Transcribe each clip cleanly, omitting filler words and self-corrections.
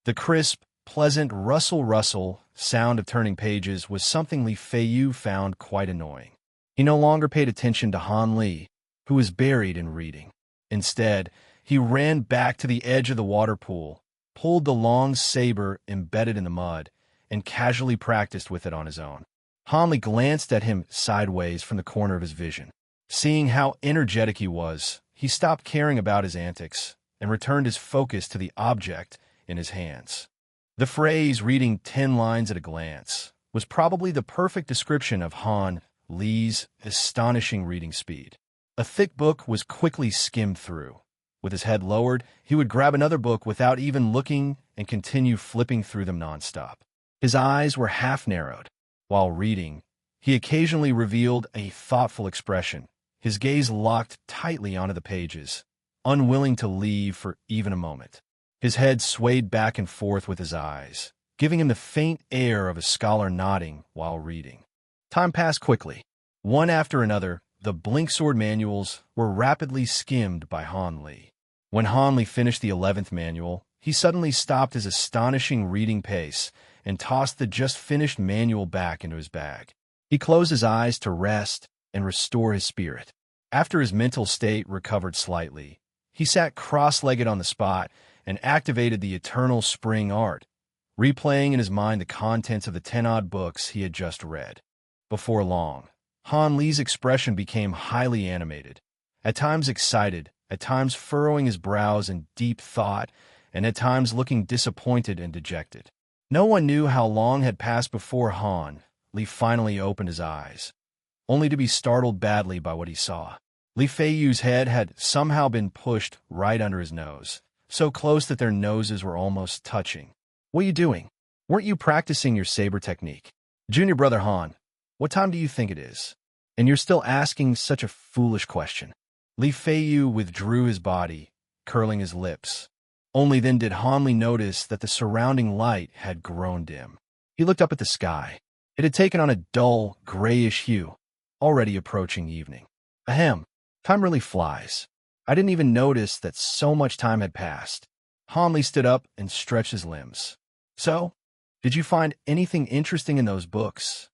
The crisp, pleasant rustle-rustle sound of turning pages was something Li Feiyu found quite annoying. He no longer paid attention to Han Li, who was buried in reading. Instead, he ran back to the edge of the water pool, pulled the long saber embedded in the mud, and casually practiced with it on his own. Han Li glanced at him sideways from the corner of his vision. Seeing how energetic he was, he stopped caring about his antics and returned his focus to the object in his hands. The phrase reading 10 lines at a glance was probably the perfect description of Han Li's astonishing reading speed. A thick book was quickly skimmed through. With his head lowered, he would grab another book without even looking and continue flipping through them nonstop. His eyes were half-narrowed. While reading, he occasionally revealed a thoughtful expression, his gaze locked tightly onto the pages, unwilling to leave for even a moment. His head swayed back and forth with his eyes, giving him the faint air of a scholar nodding while reading. Time passed quickly. One after another, the Blink Sword manuals were rapidly skimmed by Han Li. When Han Li finished the 11th manual, he suddenly stopped his astonishing reading pace and tossed the just-finished manual back into his bag. He closed his eyes to rest and restore his spirit. After his mental state recovered slightly, he sat cross-legged on the spot and activated the Eternal Spring art, replaying in his mind the contents of the 10-odd books he had just read. Before long, Han Li's expression became highly animated, at times excited, at times furrowing his brows in deep thought, and at times looking disappointed and dejected. No one knew how long had passed before Han Li finally opened his eyes, only to be startled badly by what he saw. Li Feiyu's head had somehow been pushed right under his nose, so close that their noses were almost touching. "What are you doing? Weren't you practicing your saber technique? Junior brother Han, what time do you think it is? And you're still asking such a foolish question." Li Feiyu withdrew his body, curling his lips. Only then did Han Li notice that the surrounding light had grown dim. He looked up at the sky. It had taken on a dull, grayish hue, already approaching evening. Ahem, time really flies. I didn't even notice that so much time had passed. Han Li stood up and stretched his limbs. "So, did you find anything interesting in those books?"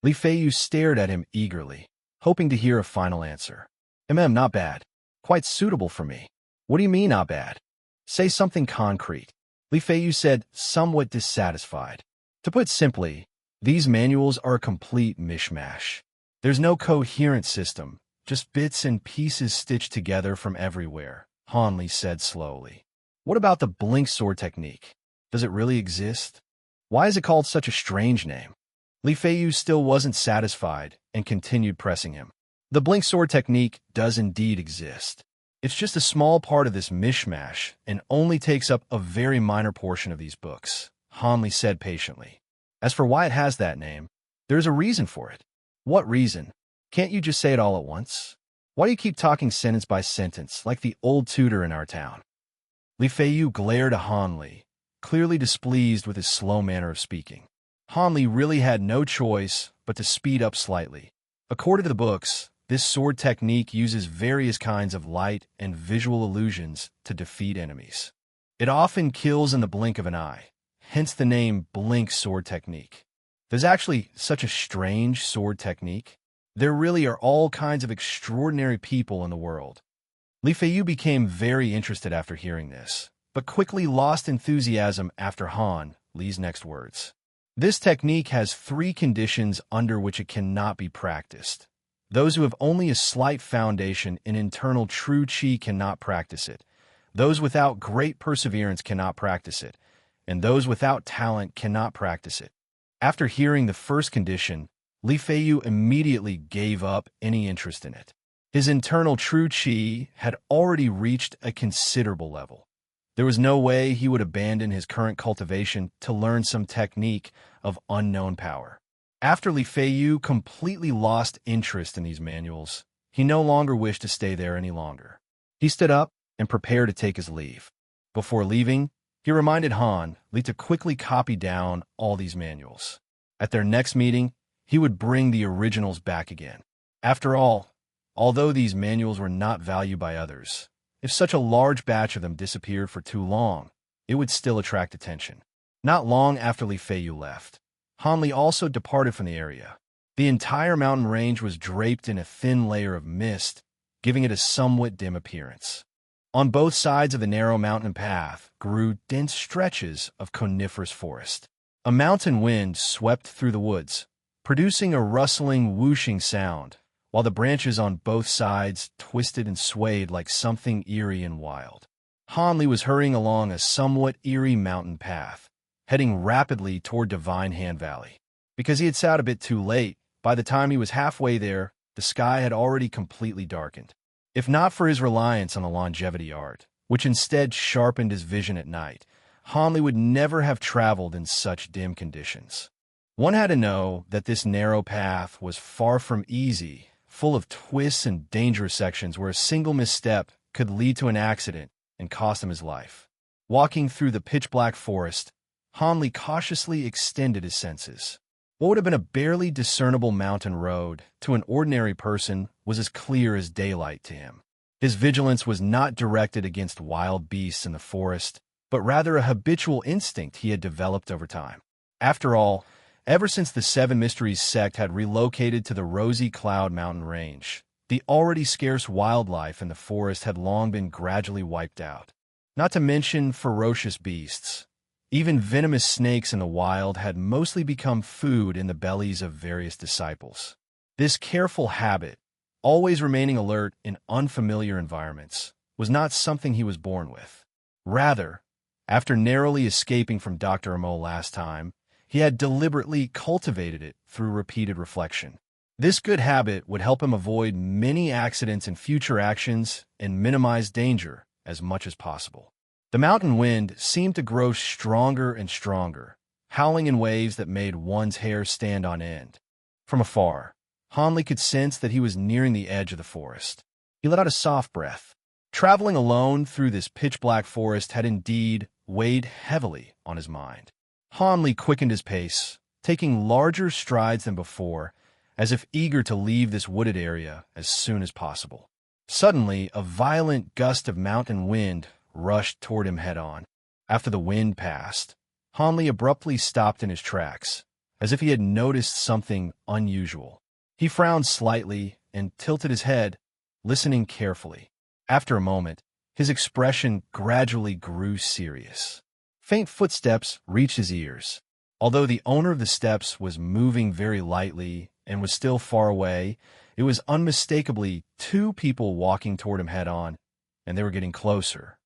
Li Feiyu stared at him eagerly, hoping to hear a final answer. Not bad. Quite suitable for me." "What do you mean, not bad? Say something concrete," Li Feiyu said, somewhat dissatisfied. "To put simply, these manuals are a complete mishmash. There's no coherent system, just bits and pieces stitched together from everywhere," Han Li said slowly. "What about the Blink Sword technique? Does it really exist? Why is it called such a strange name?" Li Feiyu still wasn't satisfied and continued pressing him. "The Blink Sword technique does indeed exist. It's just a small part of this mishmash and only takes up a very minor portion of these books," Han Li said patiently. "As for why it has that name, there's a reason for it." "What reason? Can't you just say it all at once? Why do you keep talking sentence by sentence like the old tutor in our town?" Li Feiyu glared at Han Li, clearly displeased with his slow manner of speaking. Han Li really had no choice but to speed up slightly. According to the books, this sword technique uses various kinds of light and visual illusions to defeat enemies. It often kills in the blink of an eye, hence the name Blink Sword technique. There's actually such a strange sword technique. There really are all kinds of extraordinary people in the world. Li Feiyu became very interested after hearing this, but quickly lost enthusiasm after Han Li's next words. This technique has 3 conditions under which it cannot be practiced. Those who have only a slight foundation in internal true qi cannot practice it. Those without great perseverance cannot practice it, and those without talent cannot practice it. After hearing the first condition, Li Feiyu immediately gave up any interest in it. His internal true qi had already reached a considerable level. There was no way he would abandon his current cultivation to learn some technique of unknown power. After Li Feiyu completely lost interest in these manuals, he no longer wished to stay there any longer. He stood up and prepared to take his leave. Before leaving, he reminded Han Li to quickly copy down all these manuals. At their next meeting, he would bring the originals back again. After all, although these manuals were not valued by others, if such a large batch of them disappeared for too long, it would still attract attention. Not long after Li Feiyu left, Han Li also departed from the area. The entire mountain range was draped in a thin layer of mist, giving it a somewhat dim appearance. On both sides of the narrow mountain path grew dense stretches of coniferous forest. A mountain wind swept through the woods, producing a rustling, whooshing sound, while the branches on both sides twisted and swayed like something eerie and wild. Han Li was hurrying along a somewhat eerie mountain path, heading rapidly toward Divine Hand Valley. Because he had set out a bit too late, by the time he was halfway there, the sky had already completely darkened. If not for his reliance on the longevity art, which instead sharpened his vision at night, Han Li would never have traveled in such dim conditions. One had to know that this narrow path was far from easy, full of twists and dangerous sections where a single misstep could lead to an accident and cost him his life. Walking through the pitch-black forest, Han Li cautiously extended his senses. What would have been a barely discernible mountain road to an ordinary person was as clear as daylight to him. His vigilance was not directed against wild beasts in the forest, but rather a habitual instinct he had developed over time. After all, ever since the Seven Mysteries sect had relocated to the Rosy Cloud mountain range, the already scarce wildlife in the forest had long been gradually wiped out. Not to mention ferocious beasts. Even venomous snakes in the wild had mostly become food in the bellies of various disciples. This careful habit, always remaining alert in unfamiliar environments, was not something he was born with. Rather, after narrowly escaping from Dr. Amo last time, he had deliberately cultivated it through repeated reflection. This good habit would help him avoid many accidents in future actions and minimize danger as much as possible. The mountain wind seemed to grow stronger and stronger, howling in waves that made one's hair stand on end. From afar, Han Li could sense that he was nearing the edge of the forest. He let out a soft breath. Traveling alone through this pitch-black forest had indeed weighed heavily on his mind. Han Li quickened his pace, taking larger strides than before, as if eager to leave this wooded area as soon as possible. Suddenly, a violent gust of mountain wind rushed toward him head-on. After the wind passed, Han Li abruptly stopped in his tracks, as if he had noticed something unusual. He frowned slightly and tilted his head, listening carefully. After a moment, his expression gradually grew serious. Faint footsteps reached his ears. Although the owner of the steps was moving very lightly and was still far away, it was unmistakably two people walking toward him head-on, and they were getting closer.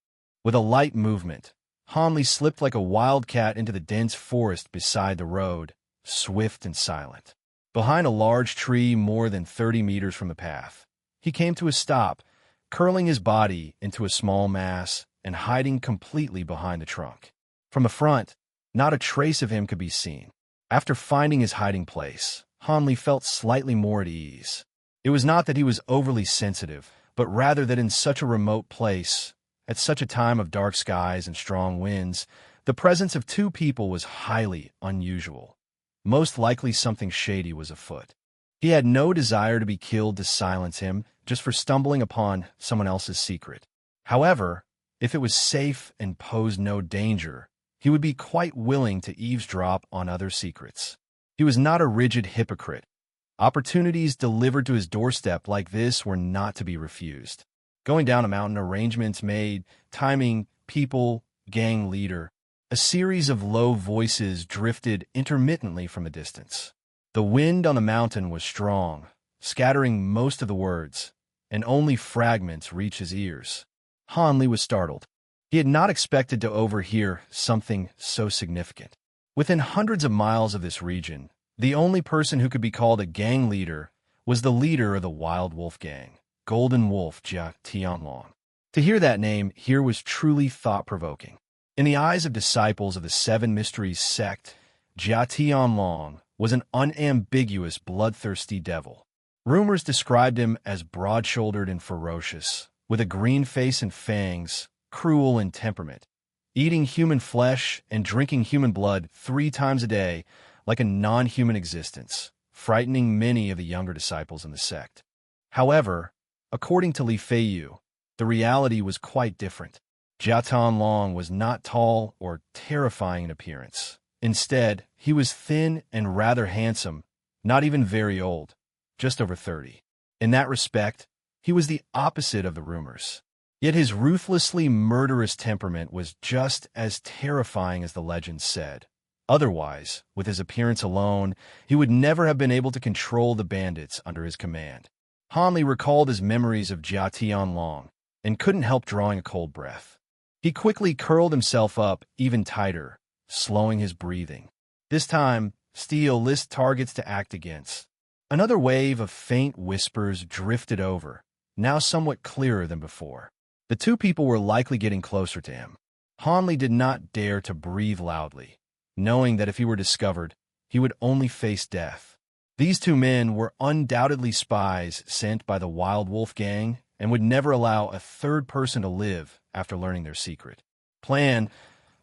With a light movement, Han Li slipped like a wildcat into the dense forest beside the road, swift and silent. Behind a large tree more than 30 meters from the path, he came to a stop, curling his body into a small mass and hiding completely behind the trunk. From the front, not a trace of him could be seen. After finding his hiding place, Han Li felt slightly more at ease. It was not that he was overly sensitive, but rather that in such a remote place, at such a time of dark skies and strong winds, the presence of two people was highly unusual. Most likely something shady was afoot. He had no desire to be killed to silence him just for stumbling upon someone else's secret. However, if it was safe and posed no danger, he would be quite willing to eavesdrop on other secrets. He was not a rigid hypocrite. Opportunities delivered to his doorstep like this were not to be refused. Going down a mountain, arrangements made, timing, people, gang leader. A series of low voices drifted intermittently from a distance. The wind on the mountain was strong, scattering most of the words, and only fragments reached his ears. Han Li was startled. He had not expected to overhear something so significant. Within hundreds of miles of this region, the only person who could be called a gang leader was the leader of the Wild Wolf Gang, Golden Wolf Jia Tianlong. To hear that name here was truly thought-provoking. In the eyes of disciples of the Seven Mysteries sect, Jia Tianlong was an unambiguous, bloodthirsty devil. Rumors described him as broad-shouldered and ferocious, with a green face and fangs, cruel in temperament, eating human flesh and drinking human blood 3 times a day like a non-human existence, frightening many of the younger disciples in the sect. However, according to Li Feiyu, the reality was quite different. Jiatan Long was not tall or terrifying in appearance. Instead, he was thin and rather handsome, not even very old, just over 30. In that respect, he was the opposite of the rumors. Yet his ruthlessly murderous temperament was just as terrifying as the legends said. Otherwise, with his appearance alone, he would never have been able to control the bandits under his command. Han Li recalled his memories of Jia Tianlong and couldn't help drawing a cold breath. He quickly curled himself up even tighter, slowing his breathing. This time, Steele lists targets to act against. Another wave of faint whispers drifted over, now somewhat clearer than before. The two people were likely getting closer to him. Han Li did not dare to breathe loudly, knowing that if he were discovered, he would only face death. These two men were undoubtedly spies sent by the Wild Wolf Gang and would never allow a third person to live after learning their secret. Plan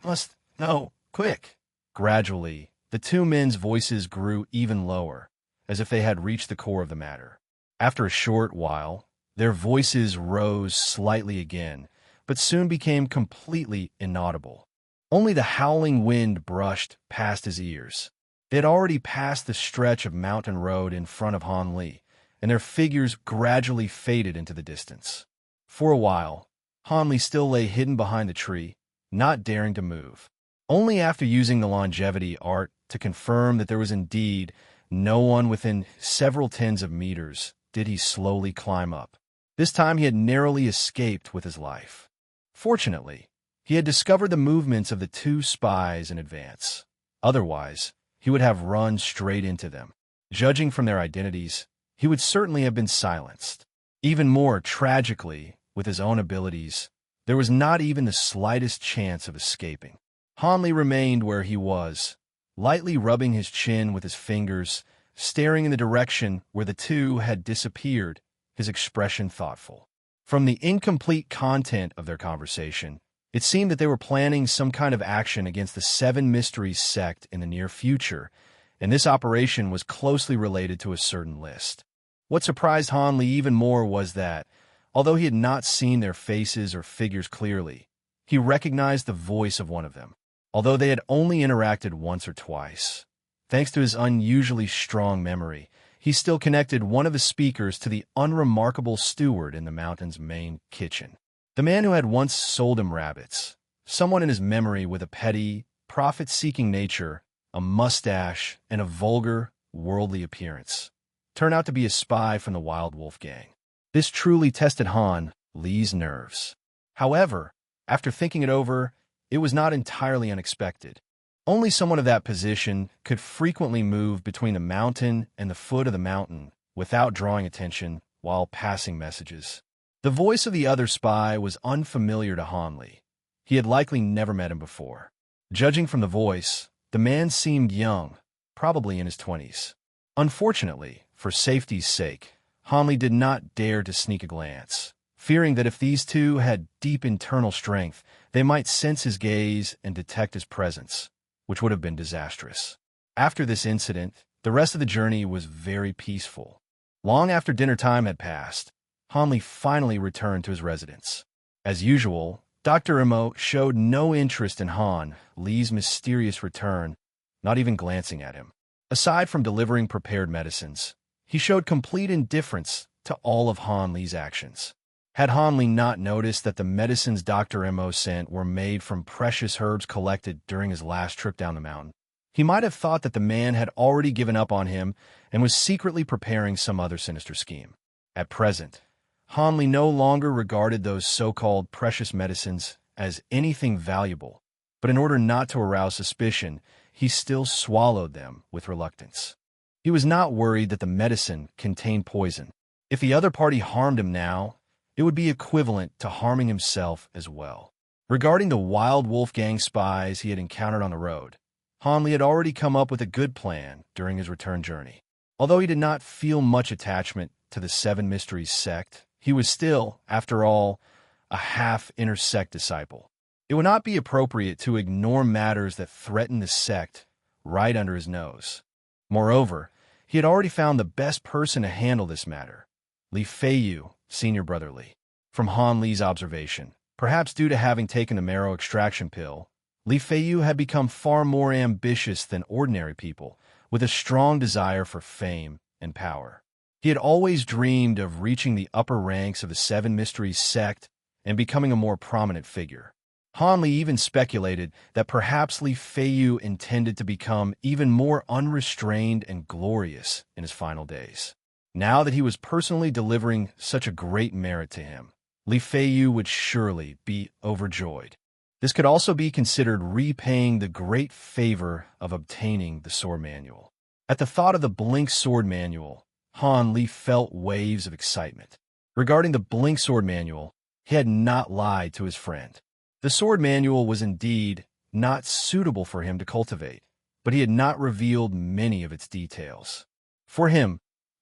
must know quick. Gradually, the two men's voices grew even lower, as if they had reached the core of the matter. After a short while, their voices rose slightly again, but soon became completely inaudible. Only the howling wind brushed past his ears. They had already passed the stretch of mountain road in front of Han Li, and their figures gradually faded into the distance. For a while, Han Li still lay hidden behind the tree, not daring to move. Only after using the longevity art to confirm that there was indeed no one within several tens of meters did he slowly climb up. This time he had narrowly escaped with his life. Fortunately, he had discovered the movements of the two spies in advance. Otherwise, he would have run straight into them. Judging from their identities, he would certainly have been silenced. Even more tragically, with his own abilities, there was not even the slightest chance of escaping. Han Li remained where he was, lightly rubbing his chin with his fingers, staring in the direction where the two had disappeared, his expression thoughtful. From the incomplete content of their conversation, it seemed that they were planning some kind of action against the Seven Mysteries sect in the near future, and this operation was closely related to a certain list. What surprised Han Li even more was that, although he had not seen their faces or figures clearly, he recognized the voice of one of them, although they had only interacted once or twice. Thanks to his unusually strong memory, he still connected one of the speakers to the unremarkable steward in the mountain's main kitchen. The man who had once sold him rabbits, someone in his memory with a petty, profit-seeking nature, a mustache, and a vulgar, worldly appearance, turned out to be a spy from the Wild Wolf Gang. This truly tested Han Li's nerves. However, after thinking it over, it was not entirely unexpected. Only someone of that position could frequently move between the mountain and the foot of the mountain without drawing attention while passing messages. The voice of the other spy was unfamiliar to Han Li. He had likely never met him before. Judging from the voice, the man seemed young, probably in his 20s. Unfortunately, for safety's sake, Han Li did not dare to sneak a glance, fearing that if these two had deep internal strength, they might sense his gaze and detect his presence, which would have been disastrous. After this incident, the rest of the journey was very peaceful. Long after dinner time had passed, Han Li finally returned to his residence. As usual, Dr. Imo showed no interest in Han Li's mysterious return, not even glancing at him. Aside from delivering prepared medicines, he showed complete indifference to all of Han Li's actions. Had Han Li not noticed that the medicines Dr. Imo sent were made from precious herbs collected during his last trip down the mountain, he might have thought that the man had already given up on him and was secretly preparing some other sinister scheme. At present, Han Li no longer regarded those so-called precious medicines as anything valuable, but in order not to arouse suspicion, he still swallowed them with reluctance. He was not worried that the medicine contained poison. If the other party harmed him now, it would be equivalent to harming himself as well. Regarding the Wild Wolf Gang spies he had encountered on the road, Han Li had already come up with a good plan during his return journey. Although he did not feel much attachment to the Seven Mysteries sect, he was still, after all, a half-inner sect disciple. It would not be appropriate to ignore matters that threatened the sect right under his nose. Moreover, he had already found the best person to handle this matter, Li Feiyu, senior brother Li. From Han Li's observation, Perhaps due to having taken the marrow extraction pill, Li Feiyu had become far more ambitious than ordinary people, with a strong desire for fame and power. He had always dreamed of reaching the upper ranks of the Seven Mysteries sect and becoming a more prominent figure. Han Li even speculated that perhaps Li Feiyu intended to become even more unrestrained and glorious in his final days. Now that he was personally delivering such a great merit to him, Li Feiyu would surely be overjoyed. This could also be considered repaying the great favor of obtaining the sword manual. At the thought of the Blink sword manual, Han Li felt waves of excitement. Regarding the Blink sword manual, he had not lied to his friend. The sword manual was indeed not suitable for him to cultivate, but he had not revealed many of its details. For him,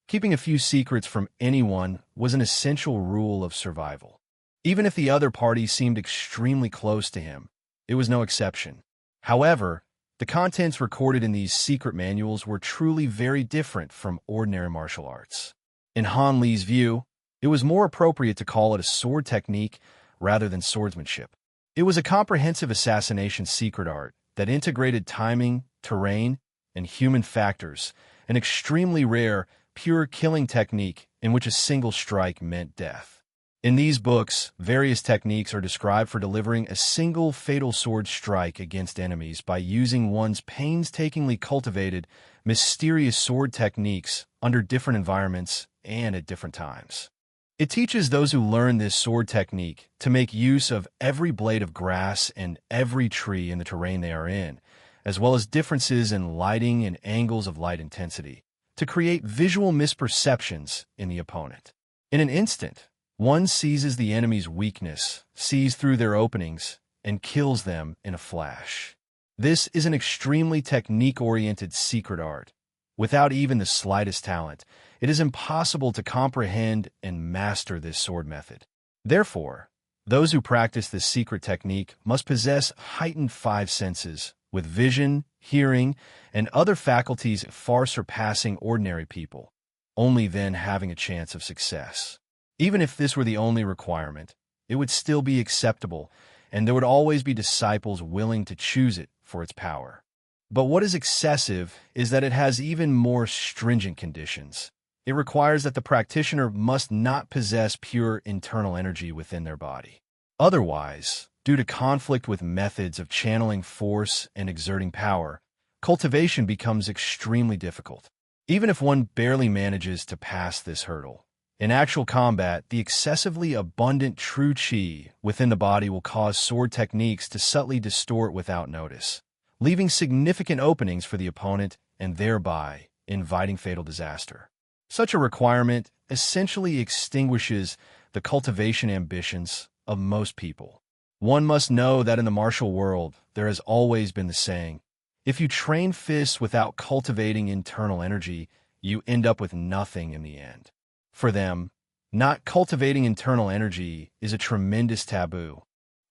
keeping a few secrets from anyone was an essential rule of survival. Even if the other party seemed extremely close to him, it was no exception. However, the contents recorded in these secret manuals were truly very different from ordinary martial arts. In Han Li's view, it was more appropriate to call it a sword technique rather than swordsmanship. It was a comprehensive assassination secret art that integrated timing, terrain, and human factors, an extremely rare, pure killing technique in which a single strike meant death. In these books, various techniques are described for delivering a single fatal sword strike against enemies by using one's painstakingly cultivated, mysterious sword techniques under different environments and at different times. It teaches those who learn this sword technique to make use of every blade of grass and every tree in the terrain they are in, as well as differences in lighting and angles of light intensity, to create visual misperceptions in the opponent. In an instant, one seizes the enemy's weakness, sees through their openings, and kills them in a flash. This is an extremely technique-oriented secret art. Without even the slightest talent, it is impossible to comprehend and master this sword method. Therefore, those who practice this secret technique must possess heightened five senses, with vision, hearing, and other faculties far surpassing ordinary people, only then having a chance of success. Even if this were the only requirement, it would still be acceptable, and there would always be disciples willing to choose it for its power. But what is excessive is that it has even more stringent conditions. It requires that the practitioner must not possess pure internal energy within their body. Otherwise, due to conflict with methods of channeling force and exerting power, cultivation becomes extremely difficult. Even if one barely manages to pass this hurdle, in actual combat, the excessively abundant true qi within the body will cause sword techniques to subtly distort without notice, leaving significant openings for the opponent and thereby inviting fatal disaster. Such a requirement essentially extinguishes the cultivation ambitions of most people. One must know that in the martial world, there has always been the saying, if you train fists without cultivating internal energy, you end up with nothing in the end. For them, not cultivating internal energy is a tremendous taboo.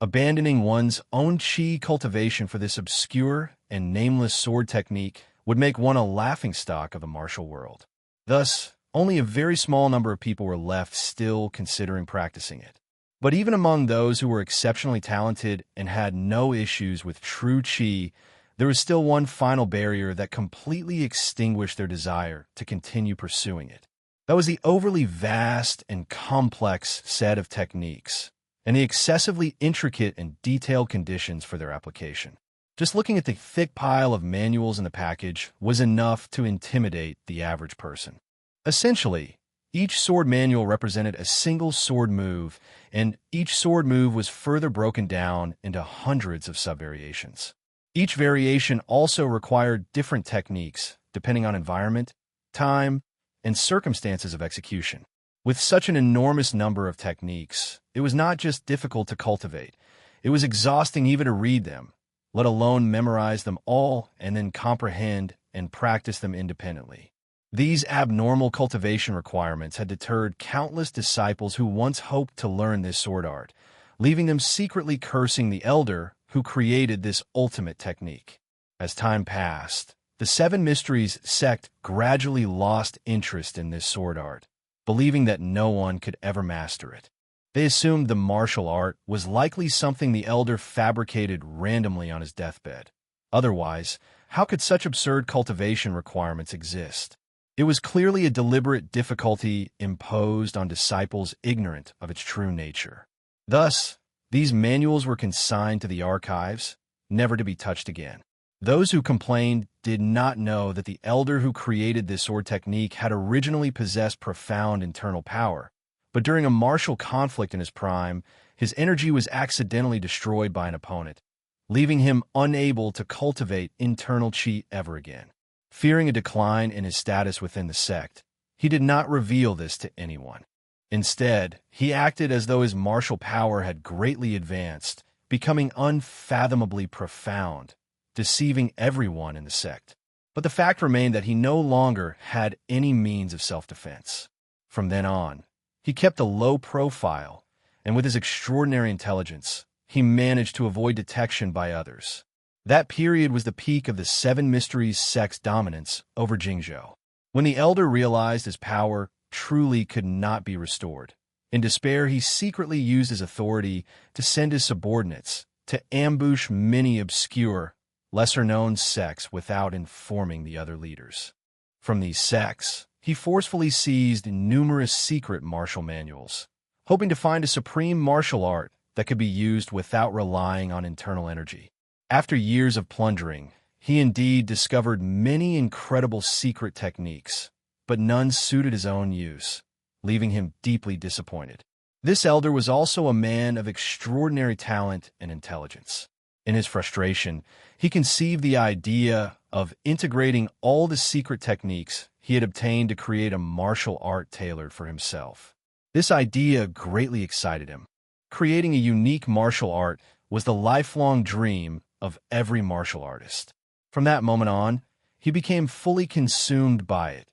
Abandoning one's own qi cultivation for this obscure and nameless sword technique would make one a laughingstock of the martial world. Thus, only a very small number of people were left still considering practicing it. But even among those who were exceptionally talented and had no issues with true qi, there was still one final barrier that completely extinguished their desire to continue pursuing it. That was the overly vast and complex set of techniques, and the excessively intricate and detailed conditions for their application. Just looking at the thick pile of manuals in the package was enough to intimidate the average person. Essentially, each sword manual represented a single sword move, and each sword move was further broken down into hundreds of sub-variations. Each variation also required different techniques, depending on environment, time, and circumstances of execution. With such an enormous number of techniques, it was not just difficult to cultivate, it was exhausting even to read them, let alone memorize them all and then comprehend and practice them independently. These abnormal cultivation requirements had deterred countless disciples who once hoped to learn this sword art, leaving them secretly cursing the elder who created this ultimate technique. As time passed, the Seven Mysteries sect gradually lost interest in this sword art, believing that no one could ever master it. They assumed the martial art was likely something the elder fabricated randomly on his deathbed. Otherwise, how could such absurd cultivation requirements exist? It was clearly a deliberate difficulty imposed on disciples ignorant of its true nature. Thus, these manuals were consigned to the archives, never to be touched again. Those who complained did not know that the elder who created this sword technique had originally possessed profound internal power, but during a martial conflict in his prime, his energy was accidentally destroyed by an opponent, leaving him unable to cultivate internal qi ever again. Fearing a decline in his status within the sect, he did not reveal this to anyone. Instead, he acted as though his martial power had greatly advanced, becoming unfathomably profound, deceiving everyone in the sect. But the fact remained that he no longer had any means of self-defense. From then on, he kept a low profile, and with his extraordinary intelligence, he managed to avoid detection by others. That period was the peak of the Seven Mysteries sect's dominance over Jingzhou. When the elder realized his power truly could not be restored, in despair he secretly used his authority to send his subordinates to ambush many obscure, lesser-known sects without informing the other leaders. From these sects, he forcefully seized numerous secret martial manuals, hoping to find a supreme martial art that could be used without relying on internal energy. After years of plundering, he indeed discovered many incredible secret techniques, but none suited his own use, leaving him deeply disappointed. This elder was also a man of extraordinary talent and intelligence. In his frustration, he conceived the idea of integrating all the secret techniques he had obtained to create a martial art tailored for himself. This idea greatly excited him. Creating a unique martial art was the lifelong dream of every martial artist. From that moment on, he became fully consumed by it,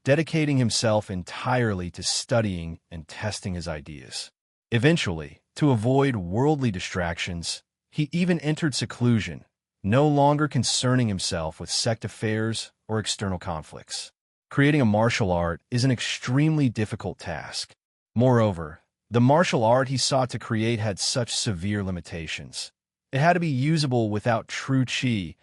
dedicating himself entirely to studying and testing his ideas. Eventually, to avoid worldly distractions, he even entered seclusion, no longer concerning himself with sect affairs or external conflicts. Creating a martial art is an extremely difficult task. Moreover, the martial art he sought to create had such severe limitations. It had to be usable without true qi,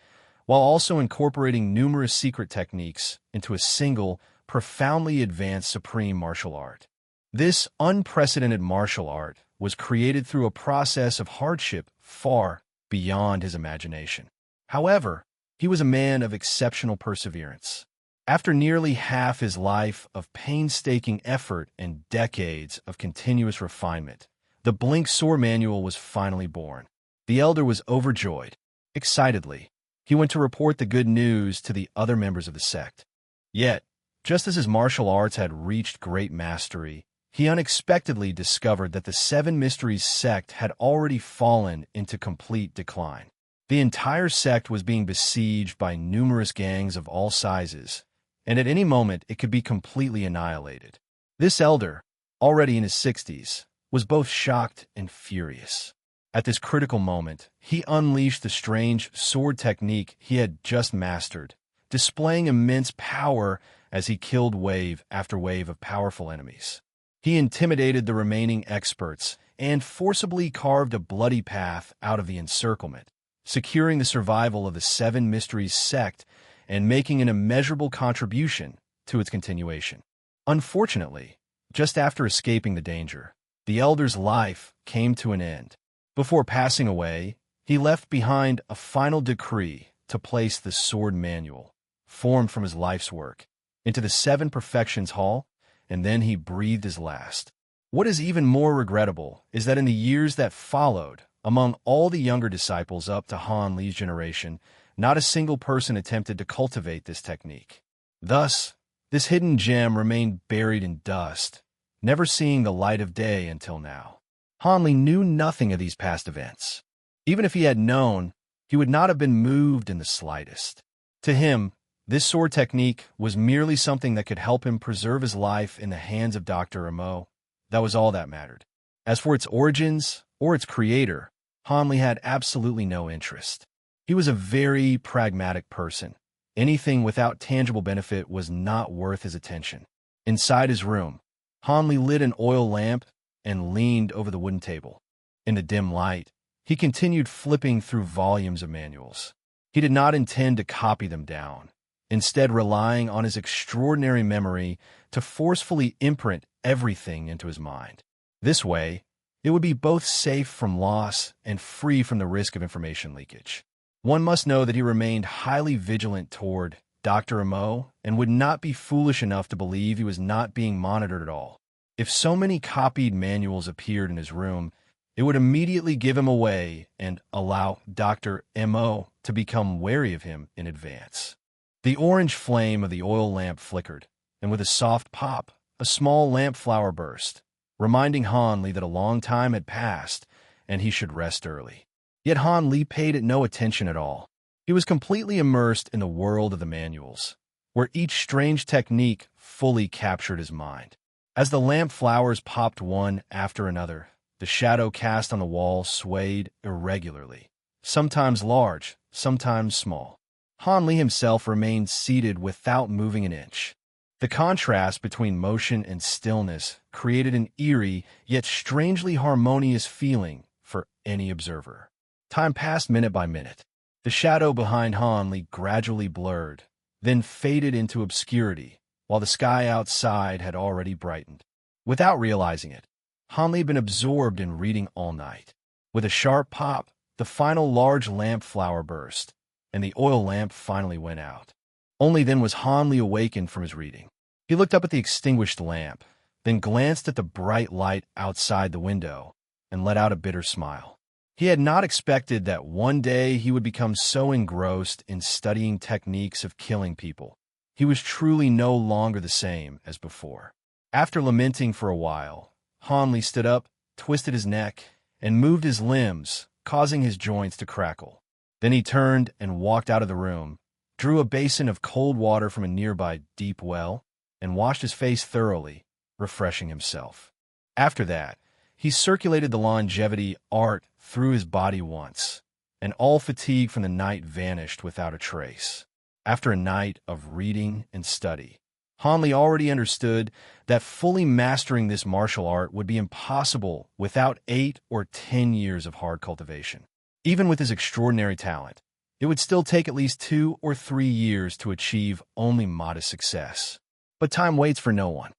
while also incorporating numerous secret techniques into a single, profoundly advanced supreme martial art. This unprecedented martial art was created through a process of hardship far beyond his imagination. However, he was a man of exceptional perseverance. After nearly half his life of painstaking effort and decades of continuous refinement, the Blink Sword Manual was finally born. The elder was overjoyed. Excitedly, he went to report the good news to the other members of the sect. Yet, just as his martial arts had reached great mastery, he unexpectedly discovered that the Seven Mysteries sect had already fallen into complete decline. The entire sect was being besieged by numerous gangs of all sizes, and at any moment it could be completely annihilated. This elder, already in his 60s, was both shocked and furious. At this critical moment, he unleashed the strange sword technique he had just mastered, displaying immense power as he killed wave after wave of powerful enemies. He intimidated the remaining experts and forcibly carved a bloody path out of the encirclement, securing the survival of the Seven Mysteries sect and making an immeasurable contribution to its continuation. Unfortunately, just after escaping the danger, the elder's life came to an end. Before passing away, he left behind a final decree to place the sword manual, formed from his life's work, into the Seven Perfections Hall, and then he breathed his last. What is even more regrettable is that in the years that followed, among all the younger disciples up to Han Li's generation, not a single person attempted to cultivate this technique. Thus, this hidden gem remained buried in dust, never seeing the light of day until now. Han Li knew nothing of these past events. Even if he had known, he would not have been moved in the slightest. To him, this sword technique was merely something that could help him preserve his life in the hands of Dr. Amo. That was all that mattered. As for its origins or its creator, Han Li had absolutely no interest. He was a very pragmatic person. Anything without tangible benefit was not worth his attention. Inside his room, Han Li lit an oil lamp and leaned over the wooden table. In the dim light, he continued flipping through volumes of manuals. He did not intend to copy them down, instead relying on his extraordinary memory to forcefully imprint everything into his mind. This way, it would be both safe from loss and free from the risk of information leakage. One must know that he remained highly vigilant toward Dr. Imo and would not be foolish enough to believe he was not being monitored at all. If so many copied manuals appeared in his room, it would immediately give him away and allow Dr. Imo to become wary of him in advance. The orange flame of the oil lamp flickered, and with a soft pop, a small lamp flower burst, reminding Han Li that a long time had passed and he should rest early. Yet Han Li paid it no attention at all. He was completely immersed in the world of the manuals, where each strange technique fully captured his mind. As the lamp flowers popped one after another, the shadow cast on the wall swayed irregularly, sometimes large, sometimes small. Han Li himself remained seated without moving an inch. The contrast between motion and stillness created an eerie yet strangely harmonious feeling for any observer. Time passed minute by minute. The shadow behind Han Li gradually blurred, then faded into obscurity, while the sky outside had already brightened. Without realizing it, Han Li had been absorbed in reading all night. With a sharp pop, the final large lamp flower burst, and the oil lamp finally went out. Only then was Han Li awakened from his reading. He looked up at the extinguished lamp, then glanced at the bright light outside the window, and let out a bitter smile. He had not expected that one day he would become so engrossed in studying techniques of killing people. He was truly no longer the same as before. After lamenting for a while, Han Li stood up, twisted his neck, and moved his limbs, causing his joints to crackle. Then he turned and walked out of the room, drew a basin of cold water from a nearby deep well, and washed his face thoroughly, refreshing himself. After that, he circulated the longevity art through his body once, and all fatigue from the night vanished without a trace. After a night of reading and study, Han Li already understood that fully mastering this martial art would be impossible without 8 or 10 years of hard cultivation. Even with his extraordinary talent, it would still take at least 2 or 3 years to achieve only modest success. But time waits for no one.